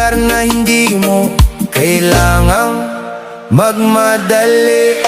lugar na hindi mo kailangang magmadali.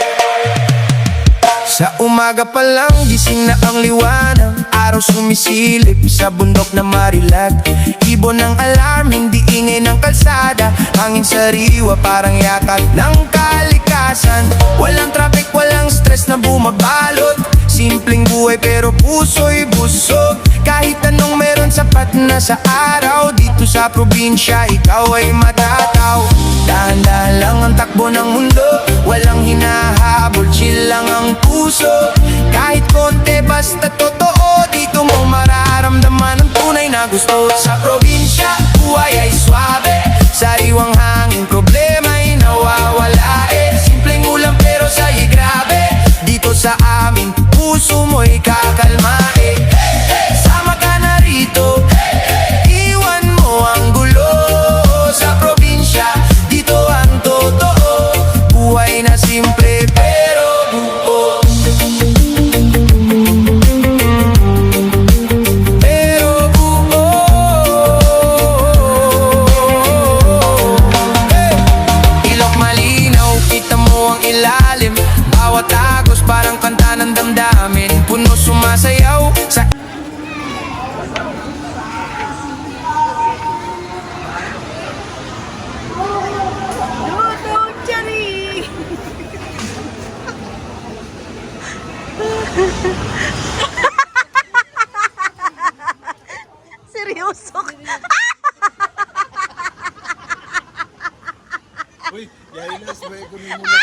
Sa umaga pa lang, gising na ang liwanag. Araw sumisilip sa bundok na marilag. Ibon ng alarm, hindi ingay ng kalsada. Hangin sariwa, parang yakat ng kalikasan. Walang traffic, walang stress na bumabalot. Simpleng buhay pero puso'y busog. Kahit anong meron, sapat na sa araw. Dito sa probinsya, ikaw ay matataw. Dahan-dahan lang ang takbo ng mundo. Walang hinahabol, chill lang ang puso. Kahit konti, basta totoo. Dito mo mararamdaman ang tunay na gusto. Sa probinsya, buhay ay swabe. Sariwang hangin, problema'y nawawala simpleng ulam pero sa'y grabe. Dito sa amin, puso mo'y kakalma Sama ka na rito, iwan mo ang gulo. Sa probinsya, dito ang totoo. Buhay na simple pero buo. Pero buo. Ilok malinaw, kita mo ang ilalim. Bawat agos parang kanta ng damdamin. Puno sumasayaw sa seryoso. Uy, yahilas ba ko ni muna?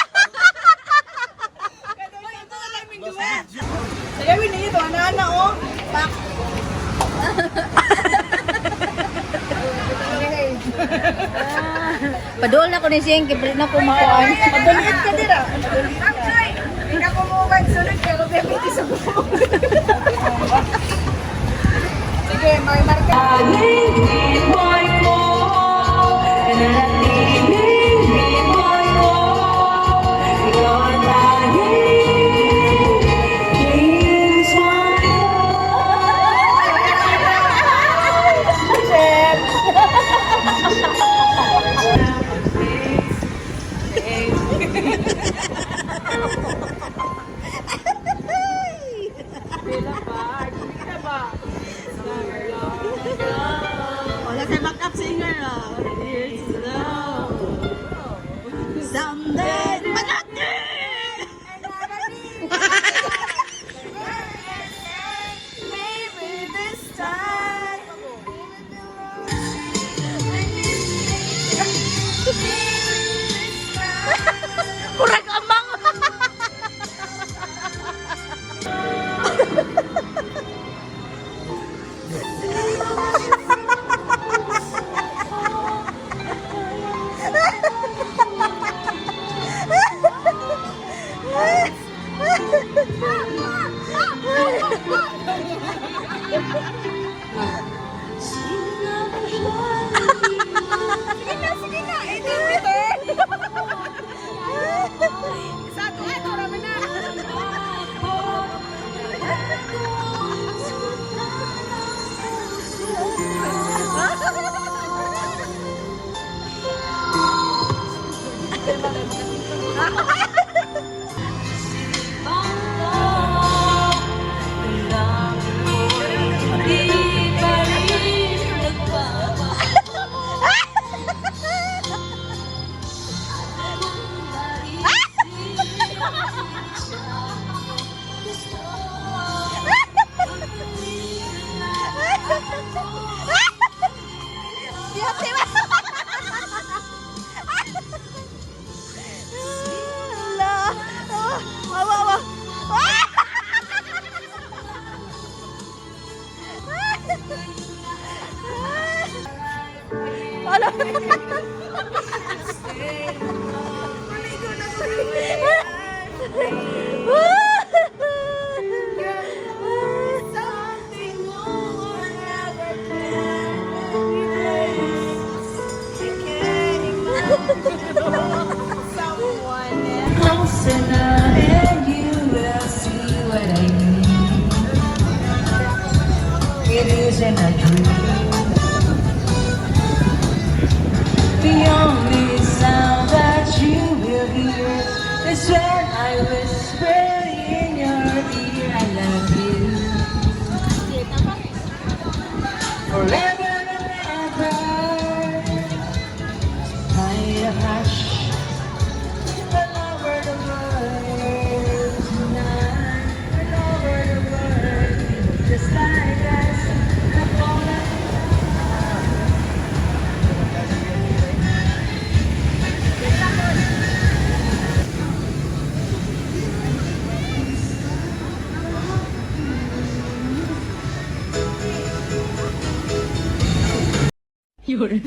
Sayawin na ito, ana-ana oh. Pak. Padol na ko ni siyang kibrit na kumaon. Padulit ka dira. Hindi na kumukan sunod pero bebiti sa buko. Sige, may marka. Wala sa backup singer ah. Someday, maybe this time. Kurang amang. Sige na, ito return. Satu ito, ramen na. It isn't a dream. Yun.